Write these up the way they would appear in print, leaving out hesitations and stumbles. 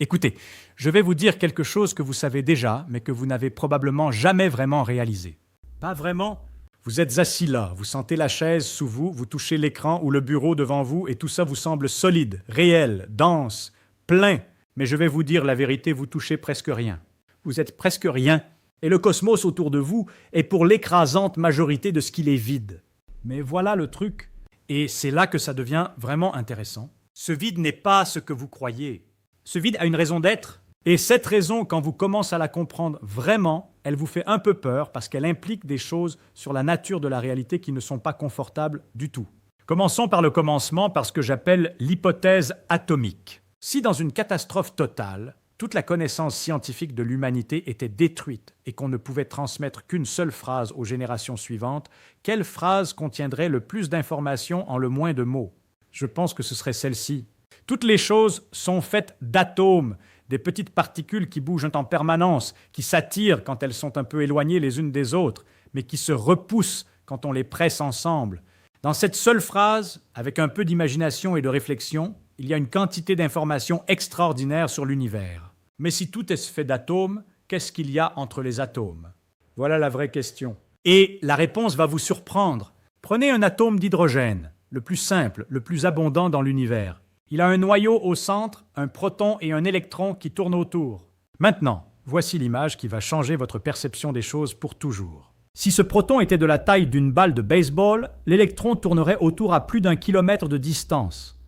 Écoutez, je vais vous dire quelque chose que vous savez déjà, mais que vous n'avez probablement jamais vraiment réalisé. Pas vraiment? Vous êtes assis là, vous sentez la chaise sous vous, vous touchez l'écran ou le bureau devant vous et tout ça vous semble solide, réel, dense, plein. Mais je vais vous dire la vérité, vous touchez presque rien. Vous êtes presque rien. Et le cosmos autour de vous est pour l'écrasante majorité de ce qu'il est vide. Mais voilà le truc. Et c'est là que ça devient vraiment intéressant. Ce vide n'est pas ce que vous croyez. Ce vide a une raison d'être. Et cette raison, quand vous commencez à la comprendre vraiment, elle vous fait un peu peur parce qu'elle implique des choses sur la nature de la réalité qui ne sont pas confortables du tout. Commençons par le commencement par ce que j'appelle l'hypothèse atomique. Si dans une catastrophe totale, toute la connaissance scientifique de l'humanité était détruite et qu'on ne pouvait transmettre qu'une seule phrase aux générations suivantes, quelle phrase contiendrait le plus d'informations en le moins de mots? Je pense que ce serait celle-ci. Toutes les choses sont faites d'atomes, des petites particules qui bougent en permanence, qui s'attirent quand elles sont un peu éloignées les unes des autres, mais qui se repoussent quand on les presse ensemble. Dans cette seule phrase, avec un peu d'imagination et de réflexion, il y a une quantité d'informations extraordinaires sur l'univers. Mais si tout est fait d'atomes, qu'est-ce qu'il y a entre les atomes? Voilà la vraie question. Et la réponse va vous surprendre. Prenez un atome d'hydrogène, le plus simple, le plus abondant dans l'univers. Il a un noyau au centre, un proton et un électron qui tournent autour. Maintenant, voici l'image qui va changer votre perception des choses pour toujours. Si ce proton était de la taille d'une balle de baseball, l'électron tournerait autour à plus d'1 kilomètre de distance.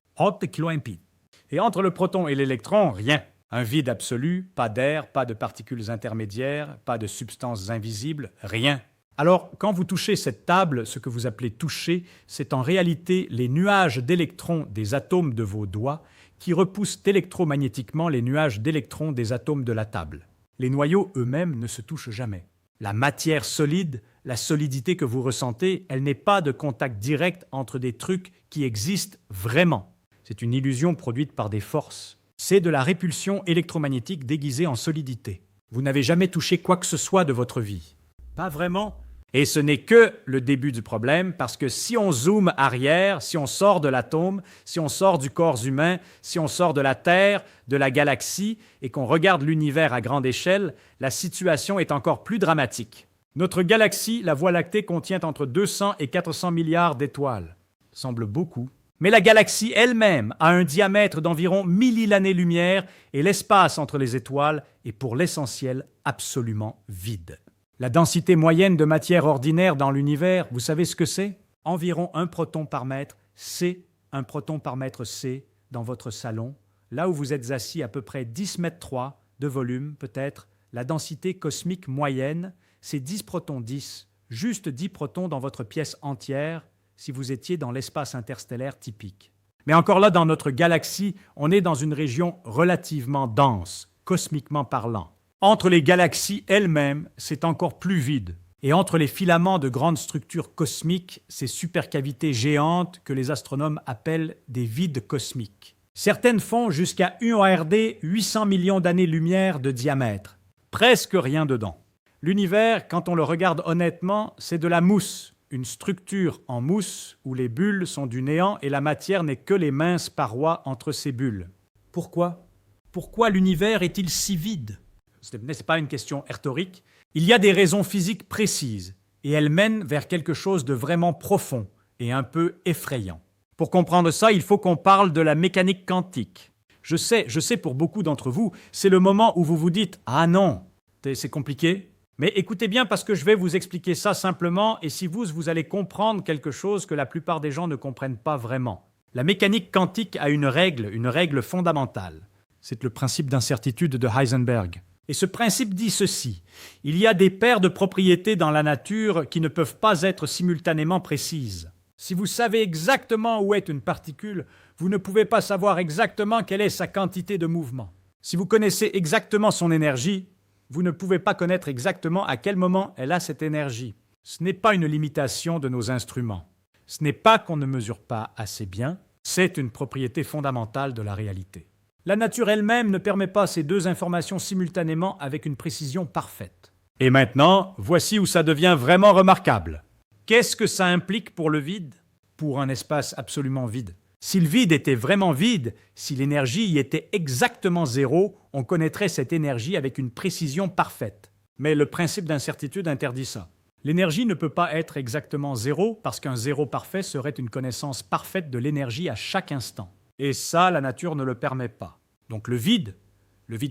Et entre le proton et l'électron, rien. Un vide absolu, pas d'air, pas de particules intermédiaires, pas de substances invisibles, rien. Alors, quand vous touchez cette table, ce que vous appelez toucher, c'est en réalité les nuages d'électrons des atomes de vos doigts qui repoussent électromagnétiquement les nuages d'électrons des atomes de la table. Les noyaux eux-mêmes ne se touchent jamais. La matière solide, la solidité que vous ressentez, elle n'est pas de contact direct entre des trucs qui existent vraiment. C'est une illusion produite par des forces. C'est de la répulsion électromagnétique déguisée en solidité. Vous n'avez jamais touché quoi que ce soit de votre vie. Pas vraiment. Et ce n'est que le début du problème, parce que si on zoome arrière, si on sort de l'atome, si on sort du corps humain, si on sort de la Terre, de la galaxie, et qu'on regarde l'univers à grande échelle, la situation est encore plus dramatique. Notre galaxie, la Voie lactée, contient entre 200 et 400 milliards d'étoiles. Semble beaucoup. Mais la galaxie elle-même a un diamètre d'environ 1000 années-lumière et l'espace entre les étoiles est pour l'essentiel absolument vide. La densité moyenne de matière ordinaire dans l'univers, vous savez ce que c'est? Environ 1 proton par mètre, c'est 1 proton par mètre C dans votre salon, là où vous êtes assis à peu près 10 mètres 3 de volume peut-être. La densité cosmique moyenne, c'est 10 protons 10, juste 10 protons dans votre pièce entière, si vous étiez dans l'espace interstellaire typique. Mais encore là, dans notre galaxie, on est dans une région relativement dense, cosmiquement parlant. Entre les galaxies elles-mêmes, c'est encore plus vide. Et entre les filaments de grandes structures cosmiques, ces supercavités géantes que les astronomes appellent des vides cosmiques. Certaines font jusqu'à UARD 800 millions d'années-lumière de diamètre. Presque rien dedans. L'univers, quand on le regarde honnêtement, c'est de la mousse. Une structure en mousse où les bulles sont du néant et la matière n'est que les minces parois entre ces bulles. Pourquoi? Pourquoi l'univers est-il si vide? Ce n'est pas une question rhétorique. Il y a des raisons physiques précises et elles mènent vers quelque chose de vraiment profond et un peu effrayant. Pour comprendre ça, il faut qu'on parle de la mécanique quantique. Je sais pour beaucoup d'entre vous, c'est le moment où vous vous dites « Ah non, c'est compliqué ». Mais écoutez bien parce que je vais vous expliquer ça simplement et si vous allez comprendre quelque chose que la plupart des gens ne comprennent pas vraiment. La mécanique quantique a une règle fondamentale. C'est le principe d'incertitude de Heisenberg. Et ce principe dit ceci: il y a des paires de propriétés dans la nature qui ne peuvent pas être simultanément précises. Si vous savez exactement où est une particule, vous ne pouvez pas savoir exactement quelle est sa quantité de mouvement. Si vous connaissez exactement son énergie, vous ne pouvez pas connaître exactement à quel moment elle a cette énergie. Ce n'est pas une limitation de nos instruments. Ce n'est pas qu'on ne mesure pas assez bien, c'est une propriété fondamentale de la réalité. La nature elle-même ne permet pas ces deux informations simultanément avec une précision parfaite. Et maintenant, voici où ça devient vraiment remarquable. Qu'est-ce que ça implique pour le vide? Pour un espace absolument vide. Si le vide était vraiment vide, si l'énergie y était exactement zéro, on connaîtrait cette énergie avec une précision parfaite. Mais le principe d'incertitude interdit ça. L'énergie ne peut pas être exactement zéro parce qu'un zéro parfait serait une connaissance parfaite de l'énergie à chaque instant. Et ça, la nature ne le permet pas. Donc le vide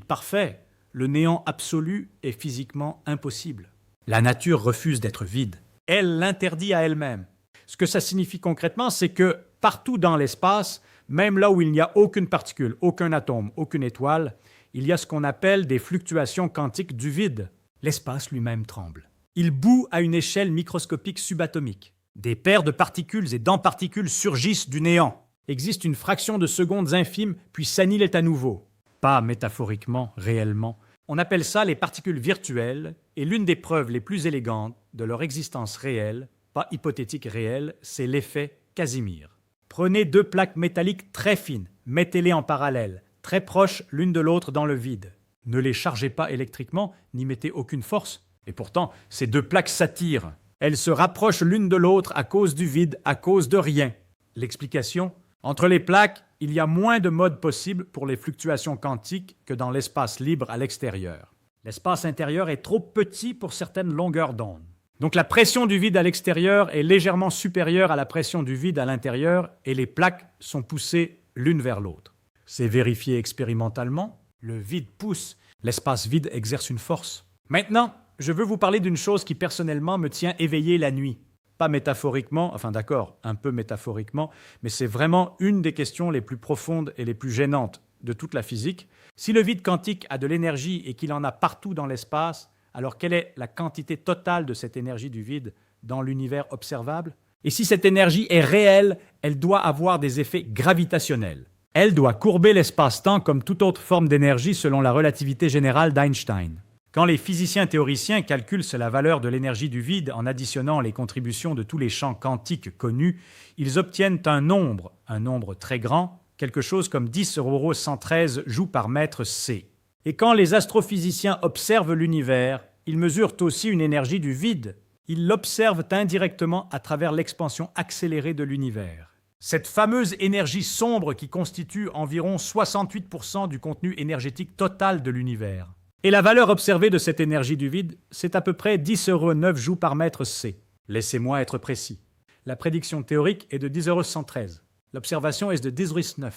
parfait, le néant absolu est physiquement impossible. La nature refuse d'être vide. Elle l'interdit à elle-même. Ce que ça signifie concrètement, c'est que partout dans l'espace, même là où il n'y a aucune particule, aucun atome, aucune étoile, il y a ce qu'on appelle des fluctuations quantiques du vide. L'espace lui-même tremble. Il bout à une échelle microscopique subatomique. Des paires de particules et d'antiparticules surgissent du néant, existent une fraction de secondes infime, puis s'annihilent à nouveau. Pas métaphoriquement, réellement. On appelle ça les particules virtuelles, et l'une des preuves les plus élégantes de leur existence réelle, pas hypothétique réelle, c'est l'effet Casimir. Prenez deux plaques métalliques très fines, mettez-les en parallèle, très proches l'une de l'autre dans le vide. Ne les chargez pas électriquement, n'y mettez aucune force. Et pourtant, ces deux plaques s'attirent. Elles se rapprochent l'une de l'autre à cause du vide, à cause de rien. L'explication ? Entre les plaques, il y a moins de modes possibles pour les fluctuations quantiques que dans l'espace libre à l'extérieur. L'espace intérieur est trop petit pour certaines longueurs d'onde. Donc la pression du vide à l'extérieur est légèrement supérieure à la pression du vide à l'intérieur et les plaques sont poussées l'une vers l'autre. C'est vérifié expérimentalement. Le vide pousse, l'espace vide exerce une force. Maintenant, je veux vous parler d'une chose qui personnellement me tient éveillé la nuit. Pas métaphoriquement, enfin d'accord, un peu métaphoriquement, mais c'est vraiment une des questions les plus profondes et les plus gênantes de toute la physique. Si le vide quantique a de l'énergie et qu'il en a partout dans l'espace, alors quelle est la quantité totale de cette énergie du vide dans l'univers observable? Et si cette énergie est réelle, elle doit avoir des effets gravitationnels. Elle doit courber l'espace-temps comme toute autre forme d'énergie selon la relativité générale d'Einstein. Quand les physiciens théoriciens calculent la valeur de l'énergie du vide en additionnant les contributions de tous les champs quantiques connus, ils obtiennent un nombre très grand, quelque chose comme 10 ⁻113 joules par mètre C. Et quand les astrophysiciens observent l'univers, ils mesurent aussi une énergie du vide. Ils l'observent indirectement à travers l'expansion accélérée de l'univers. Cette fameuse énergie sombre qui constitue environ 68% du contenu énergétique total de l'univers. Et la valeur observée de cette énergie du vide, c'est à peu près 10 ⁻9 joules par mètre C. Laissez-moi être précis. La prédiction théorique est de 10 ⁻113. L'observation est de 10 ⁻9.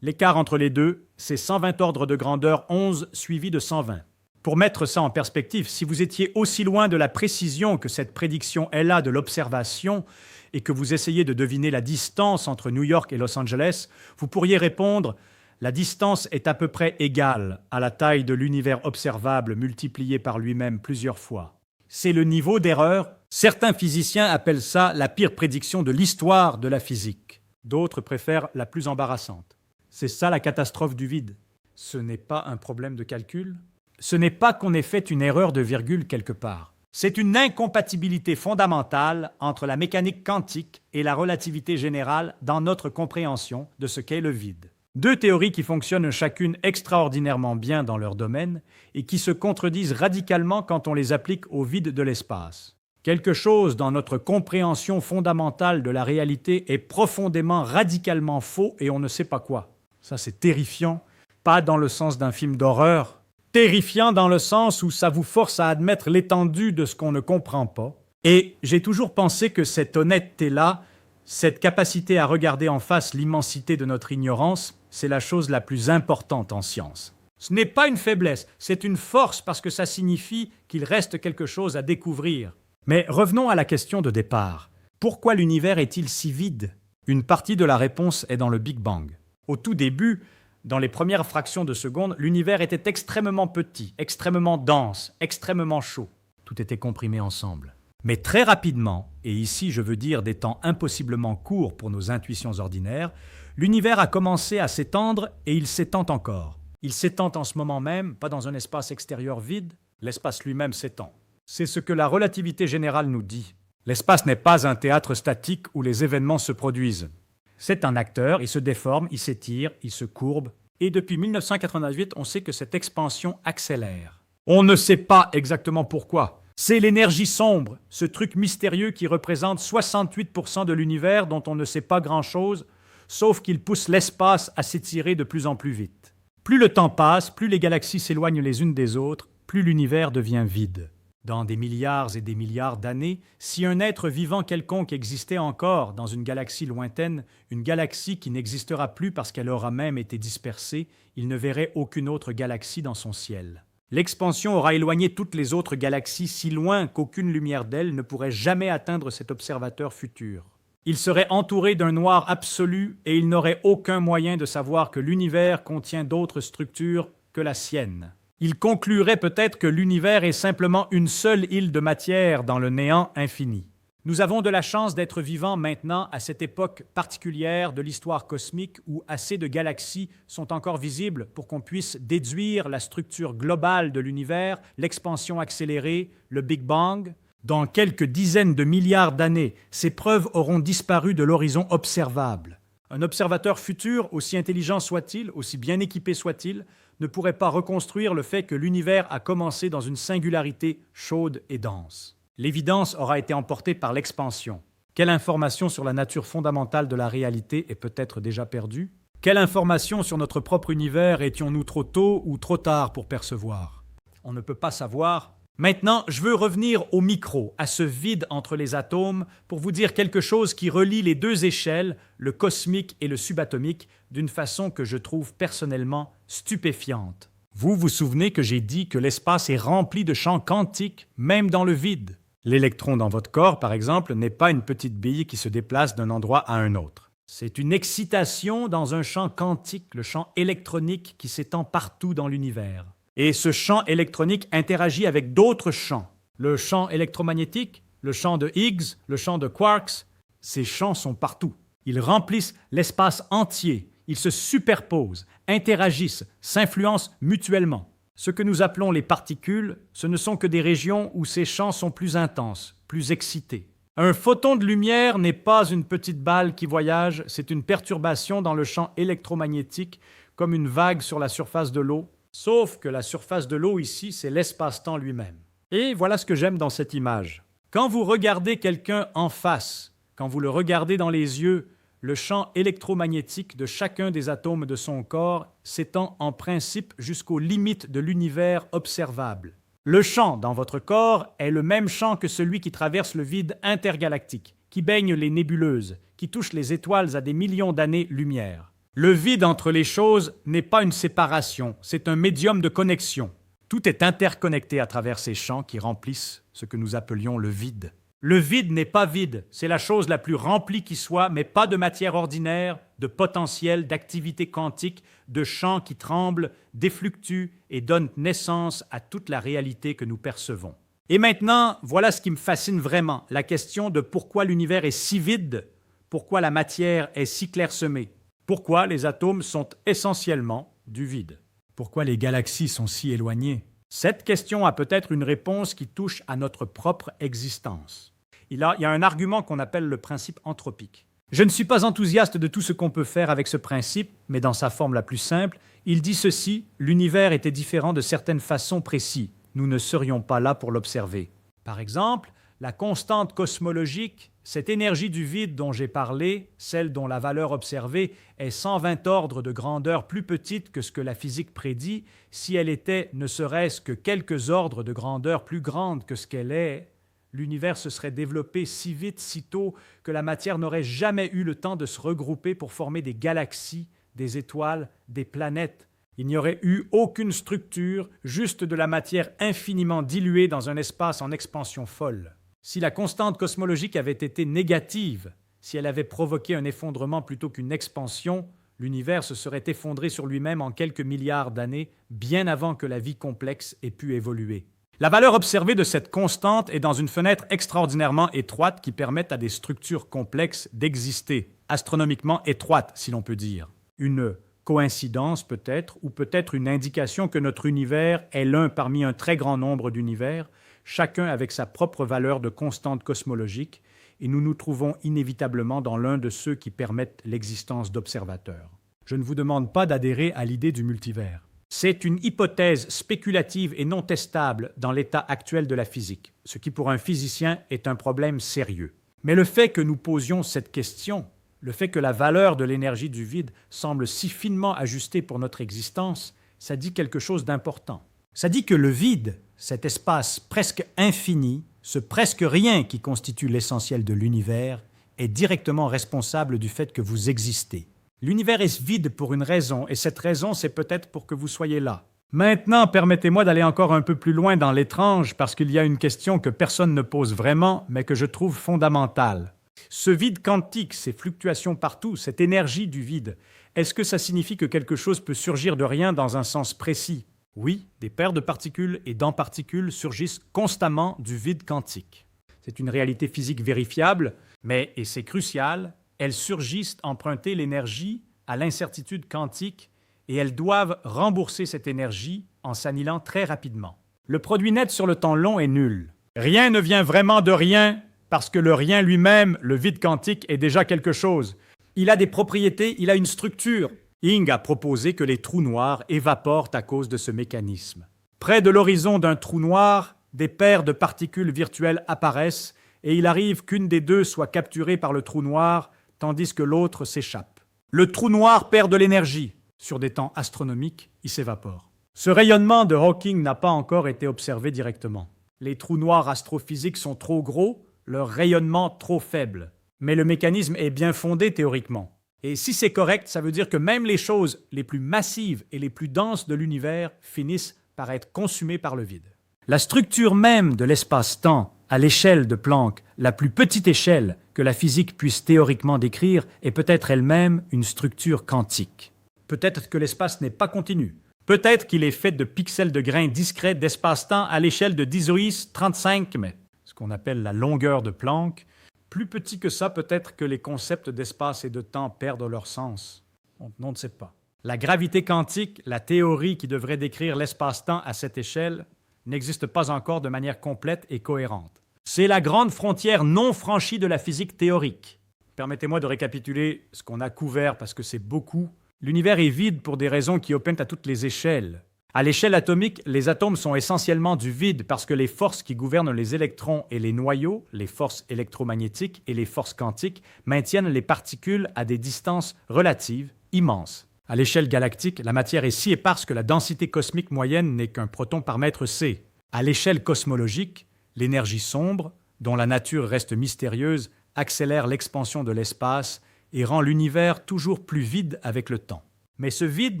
L'écart entre les deux, c'est 120 ordres de grandeur 11 suivi de 120. Pour mettre ça en perspective, si vous étiez aussi loin de la précision que cette prédiction est là de l'observation et que vous essayez de deviner la distance entre New York et Los Angeles, vous pourriez répondre « La distance est à peu près égale à la taille de l'univers observable multiplié par lui-même plusieurs fois. » C'est le niveau d'erreur. Certains physiciens appellent ça la pire prédiction de l'histoire de la physique. D'autres préfèrent la plus embarrassante. C'est ça la catastrophe du vide. Ce n'est pas un problème de calcul. Ce n'est pas qu'on ait fait une erreur de virgule quelque part. C'est une incompatibilité fondamentale entre la mécanique quantique et la relativité générale dans notre compréhension de ce qu'est le vide. Deux théories qui fonctionnent chacune extraordinairement bien dans leur domaine et qui se contredisent radicalement quand on les applique au vide de l'espace. Quelque chose dans notre compréhension fondamentale de la réalité est profondément, radicalement faux et on ne sait pas quoi. Ça, c'est terrifiant, pas dans le sens d'un film d'horreur, terrifiant dans le sens où ça vous force à admettre l'étendue de ce qu'on ne comprend pas. Et j'ai toujours pensé que cette honnêteté-là, cette capacité à regarder en face l'immensité de notre ignorance, c'est la chose la plus importante en science. Ce n'est pas une faiblesse, c'est une force parce que ça signifie qu'il reste quelque chose à découvrir. Mais revenons à la question de départ. Pourquoi l'univers est-il si vide? Une partie de la réponse est dans le Big Bang. Au tout début, dans les premières fractions de seconde, l'univers était extrêmement petit, extrêmement dense, extrêmement chaud. Tout était comprimé ensemble. Mais très rapidement, et ici je veux dire des temps impossiblement courts pour nos intuitions ordinaires, l'univers a commencé à s'étendre et il s'étend encore. Il s'étend en ce moment même, pas dans un espace extérieur vide, l'espace lui-même s'étend. C'est ce que la relativité générale nous dit. L'espace n'est pas un théâtre statique où les événements se produisent. C'est un acteur, il se déforme, il s'étire, il se courbe. Et depuis 1988, on sait que cette expansion accélère. On ne sait pas exactement pourquoi. C'est l'énergie sombre, ce truc mystérieux qui représente 68% de l'univers dont on ne sait pas grand-chose, sauf qu'il pousse l'espace à s'étirer de plus en plus vite. Plus le temps passe, plus les galaxies s'éloignent les unes des autres, plus l'univers devient vide. Dans des milliards et des milliards d'années, si un être vivant quelconque existait encore dans une galaxie lointaine, une galaxie qui n'existera plus parce qu'elle aura même été dispersée, il ne verrait aucune autre galaxie dans son ciel. L'expansion aura éloigné toutes les autres galaxies si loin qu'aucune lumière d'elles ne pourrait jamais atteindre cet observateur futur. Il serait entouré d'un noir absolu et il n'aurait aucun moyen de savoir que l'univers contient d'autres structures que la sienne. Il conclurait peut-être que l'univers est simplement une seule île de matière dans le néant infini. Nous avons de la chance d'être vivants maintenant à cette époque particulière de l'histoire cosmique où assez de galaxies sont encore visibles pour qu'on puisse déduire la structure globale de l'univers, l'expansion accélérée, le Big Bang. Dans quelques dizaines de milliards d'années, ces preuves auront disparu de l'horizon observable. Un observateur futur, aussi intelligent soit-il, aussi bien équipé soit-il, ne pourrait pas reconstruire le fait que l'univers a commencé dans une singularité chaude et dense. L'évidence aura été emportée par l'expansion. Quelle information sur la nature fondamentale de la réalité est peut-être déjà perdue? Quelle information sur notre propre univers étions-nous trop tôt ou trop tard pour percevoir? On ne peut pas savoir. Maintenant, je veux revenir au micro, à ce vide entre les atomes, pour vous dire quelque chose qui relie les deux échelles, le cosmique et le subatomique, d'une façon que je trouve personnellement stupéfiante. Vous vous souvenez que j'ai dit que l'espace est rempli de champs quantiques, même dans le vide. L'électron dans votre corps, par exemple, n'est pas une petite bille qui se déplace d'un endroit à un autre. C'est une excitation dans un champ quantique, le champ électronique qui s'étend partout dans l'univers. Et ce champ électronique interagit avec d'autres champs. Le champ électromagnétique, le champ de Higgs, le champ de quarks, ces champs sont partout. Ils remplissent l'espace entier. Ils se superposent, interagissent, s'influencent mutuellement. Ce que nous appelons les particules, ce ne sont que des régions où ces champs sont plus intenses, plus excités. Un photon de lumière n'est pas une petite balle qui voyage, c'est une perturbation dans le champ électromagnétique, comme une vague sur la surface de l'eau. Sauf que la surface de l'eau ici, c'est l'espace-temps lui-même. Et voilà ce que j'aime dans cette image. Quand vous regardez quelqu'un en face, quand vous le regardez dans les yeux, le champ électromagnétique de chacun des atomes de son corps s'étend en principe jusqu'aux limites de l'univers observable. Le champ dans votre corps est le même champ que celui qui traverse le vide intergalactique, qui baigne les nébuleuses, qui touche les étoiles à des millions d'années-lumière. Le vide entre les choses n'est pas une séparation, c'est un médium de connexion. Tout est interconnecté à travers ces champs qui remplissent ce que nous appelions le vide. Le vide n'est pas vide, c'est la chose la plus remplie qui soit, mais pas de matière ordinaire, de potentiel, d'activité quantique, de champs qui tremblent, défluctuent et donnent naissance à toute la réalité que nous percevons. Et maintenant, voilà ce qui me fascine vraiment, la question de pourquoi l'univers est si vide, pourquoi la matière est si clairsemée. Pourquoi les atomes sont essentiellement du vide? Pourquoi les galaxies sont si éloignées? Cette question a peut-être une réponse qui touche à notre propre existence. Il y a un argument qu'on appelle le principe anthropique. Je ne suis pas enthousiaste de tout ce qu'on peut faire avec ce principe, mais dans sa forme la plus simple, il dit ceci: l'univers était différent de certaines façons précises. Nous ne serions pas là pour l'observer. Par exemple, la constante cosmologique, cette énergie du vide dont j'ai parlé, celle dont la valeur observée est 120 ordres de grandeur plus petite que ce que la physique prédit, si elle était ne serait-ce que quelques ordres de grandeur plus grande que ce qu'elle est, l'univers se serait développé si vite, si tôt, que la matière n'aurait jamais eu le temps de se regrouper pour former des galaxies, des étoiles, des planètes. Il n'y aurait eu aucune structure, juste de la matière infiniment diluée dans un espace en expansion folle. Si la constante cosmologique avait été négative, si elle avait provoqué un effondrement plutôt qu'une expansion, l'univers se serait effondré sur lui-même en quelques milliards d'années, bien avant que la vie complexe ait pu évoluer. La valeur observée de cette constante est dans une fenêtre extraordinairement étroite qui permet à des structures complexes d'exister, astronomiquement étroites, si l'on peut dire. Une coïncidence peut-être, ou peut-être une indication que notre univers est l'un parmi un très grand nombre d'univers, chacun avec sa propre valeur de constante cosmologique, et nous nous trouvons inévitablement dans l'un de ceux qui permettent l'existence d'observateurs. Je ne vous demande pas d'adhérer à l'idée du multivers. C'est une hypothèse spéculative et non testable dans l'état actuel de la physique, ce qui pour un physicien est un problème sérieux. Mais le fait que nous posions cette question, Le fait que la valeur de l'énergie du vide semble si finement ajustée pour notre existence, ça dit quelque chose d'important. Ça dit que le vide, cet espace presque infini, ce presque rien qui constitue l'essentiel de l'univers, est directement responsable du fait que vous existez. L'univers est vide pour une raison, et cette raison, c'est peut-être pour que vous soyez là. Maintenant, permettez-moi d'aller encore un peu plus loin dans l'étrange, parce qu'il y a une question que personne ne pose vraiment, mais que je trouve fondamentale. Ce vide quantique, ces fluctuations partout, cette énergie du vide, est-ce que ça signifie que quelque chose peut surgir de rien dans un sens précis? Oui, des paires de particules et d'antiparticules surgissent constamment du vide quantique. C'est une réalité physique vérifiable, mais, et c'est crucial, elles surgissent emprunter l'énergie à l'incertitude quantique et elles doivent rembourser cette énergie en s'annihilant très rapidement. Le produit net sur le temps long est nul. Rien ne vient vraiment de rien parce que le rien lui-même, le vide quantique, est déjà quelque chose. Il a des propriétés, il a une structure. Ing a proposé que les trous noirs évaporent à cause de ce mécanisme. Près de l'horizon d'un trou noir, des paires de particules virtuelles apparaissent et il arrive qu'une des deux soit capturée par le trou noir tandis que l'autre s'échappe. Le trou noir perd de l'énergie. Sur des temps astronomiques, il s'évapore. Ce rayonnement de Hawking n'a pas encore été observé directement. Les trous noirs astrophysiques sont trop gros, leur rayonnement trop faible. Mais le mécanisme est bien fondé théoriquement. Et si c'est correct, ça veut dire que même les choses les plus massives et les plus denses de l'univers finissent par être consumées par le vide. La structure même de l'espace-temps, à l'échelle de Planck, la plus petite échelle que la physique puisse théoriquement décrire, est peut-être elle-même une structure quantique. Peut-être que l'espace n'est pas continu. Peut-être qu'il est fait de pixels de grains discrets d'espace-temps à l'échelle de 10^35 mètres, ce qu'on appelle la longueur de Planck. Plus petit que ça, peut-être que les concepts d'espace et de temps perdent leur sens. On ne sait pas. La gravité quantique, la théorie qui devrait décrire l'espace-temps à cette échelle, n'existe pas encore de manière complète et cohérente. C'est la grande frontière non franchie de la physique théorique. Permettez-moi de récapituler ce qu'on a couvert parce que c'est beaucoup. L'univers est vide pour des raisons qui opèrent à toutes les échelles. À l'échelle atomique, les atomes sont essentiellement du vide parce que les forces qui gouvernent les électrons et les noyaux, les forces électromagnétiques et les forces quantiques, maintiennent les particules à des distances relatives immenses. À l'échelle galactique, la matière est si éparse que la densité cosmique moyenne n'est qu'un proton par mètre C. À l'échelle cosmologique, l'énergie sombre, dont la nature reste mystérieuse, accélère l'expansion de l'espace et rend l'univers toujours plus vide avec le temps. Mais ce vide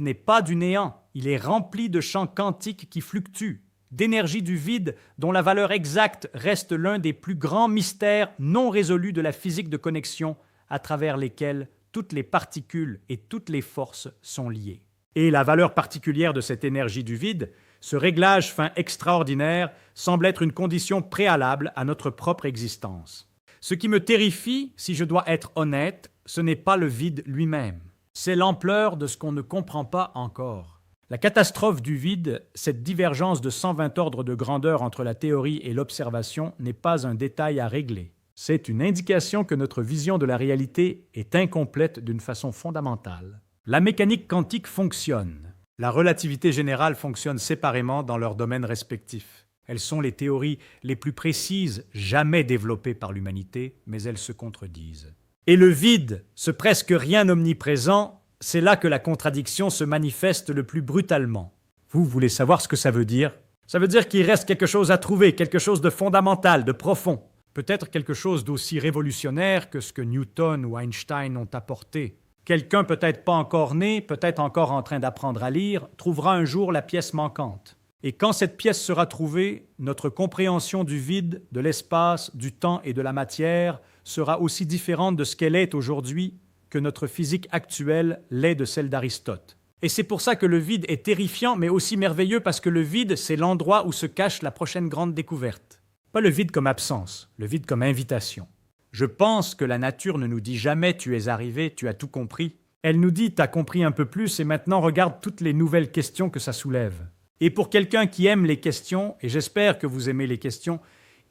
n'est pas du néant, il est rempli de champs quantiques qui fluctuent, d'énergie du vide dont la valeur exacte reste l'un des plus grands mystères non résolus de la physique de connexion à travers lesquels toutes les particules et toutes les forces sont liées. Et la valeur particulière de cette énergie du vide, ce réglage fin extraordinaire, semble être une condition préalable à notre propre existence. Ce qui me terrifie, si je dois être honnête, ce n'est pas le vide lui-même. C'est l'ampleur de ce qu'on ne comprend pas encore. La catastrophe du vide, cette divergence de 120 ordres de grandeur entre la théorie et l'observation, n'est pas un détail à régler. C'est une indication que notre vision de la réalité est incomplète d'une façon fondamentale. La mécanique quantique fonctionne. La relativité générale fonctionne séparément dans leurs domaines respectifs. Elles sont les théories les plus précises jamais développées par l'humanité, mais elles se contredisent. Et le vide, ce presque rien omniprésent, c'est là que la contradiction se manifeste le plus brutalement. Vous voulez savoir ce que ça veut dire? Ça veut dire qu'il reste quelque chose à trouver, quelque chose de fondamental, de profond. Peut-être quelque chose d'aussi révolutionnaire que ce que Newton ou Einstein ont apporté. Quelqu'un peut-être pas encore né, peut-être encore en train d'apprendre à lire, trouvera un jour la pièce manquante. Et quand cette pièce sera trouvée, notre compréhension du vide, de l'espace, du temps et de la matière sera aussi différente de ce qu'elle est aujourd'hui que notre physique actuelle l'est de celle d'Aristote. Et c'est pour ça que le vide est terrifiant, mais aussi merveilleux, parce que le vide, c'est l'endroit où se cache la prochaine grande découverte. Pas le vide comme absence, le vide comme invitation. Je pense que la nature ne nous dit jamais « tu es arrivé, tu as tout compris ». Elle nous dit « t'as compris un peu plus et maintenant regarde toutes les nouvelles questions que ça soulève ». Et pour quelqu'un qui aime les questions, et j'espère que vous aimez les questions,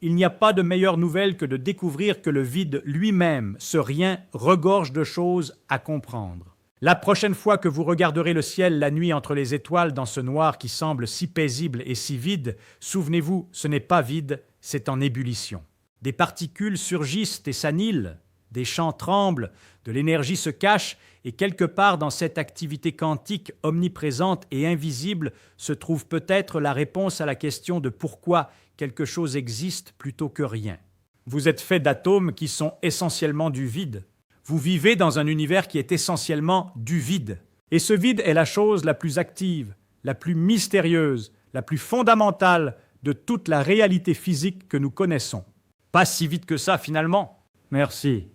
il n'y a pas de meilleure nouvelle que de découvrir que le vide lui-même, ce rien, regorge de choses à comprendre. La prochaine fois que vous regarderez le ciel la nuit entre les étoiles dans ce noir qui semble si paisible et si vide, souvenez-vous, ce n'est pas vide, c'est en ébullition. Des particules surgissent et s'annihilent, Des champs tremblent, de l'énergie se cache, et quelque part dans cette activité quantique omniprésente et invisible se trouve peut-être la réponse à la question de pourquoi quelque chose existe plutôt que rien. Vous êtes fait d'atomes qui sont essentiellement du vide. Vous vivez dans un univers qui est essentiellement du vide. Et ce vide est la chose la plus active, la plus mystérieuse, la plus fondamentale de toute la réalité physique que nous connaissons. Pas si vite que ça finalement. Merci.